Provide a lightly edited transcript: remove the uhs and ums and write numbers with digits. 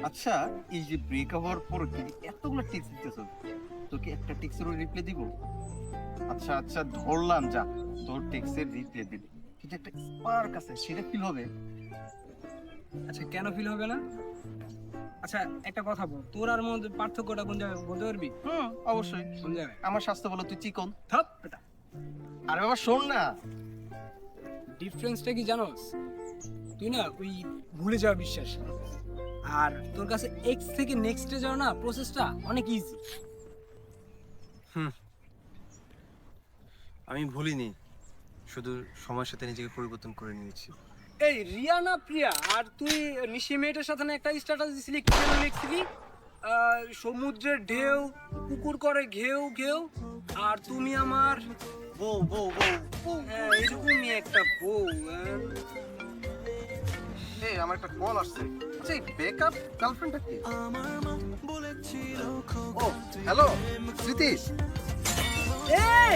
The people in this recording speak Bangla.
আচ্ছা, এই যে ব্রেকআপ হওয়ার পর কি এতগুলো টেক্সট দিতেছ, তোকে একটা টেক্সটেরও রিপ্লাই দিব? আচ্ছা আচ্ছা, ধরলাম, যা তোর টেক্সটের রিপ্লাই দিবি, কিন্তু একটা স্পার্ক আছে, সেটা ফিল হবে। আচ্ছা, কেন ফিল হবে না? আচ্ছা, একটা কথা বল, তোর আর মধ্যে পার্থক্যটা কোন জায়গায় বলতে পারবি? অবশ্যই। কোন জায়গায়? আমার স্বাস্থ্য বলো, তুই চিকন। থাপ এটা। আরে বাবা শোন না। ডিফারেন্সটা কি জানোস? তুই না ওই ভুলে যাওয়া বিশ্বাস, আর তোর কাছে এক্স থেকে নেক্সটে যাওয়া না প্রসেসটা অনেক ইজি। আমি ভুলিনি, শুধু সময়ের সাথে নিজেকে পরিবর্তন করে নিয়েছি। এই রিয়া না প্রিয়া, আর তুই নিশি মেয়েটার সাথে না একটা স্ট্যাটাস দিছিলি, কি যেন লিখছিলি? সমুদ্রের ঢেউ পুকুর করে ঘেউ ঘেউ, আর তুমি আমার বউ বউ বউ বউ। হ্যাঁ, এরকমই একটা বউ। এই আমার একটা কল আসছে। আচ্ছা, এই ব্রেকআপ গার্লফ্রেন্ডটা কি? ও হ্যালো, স্মৃতি। এই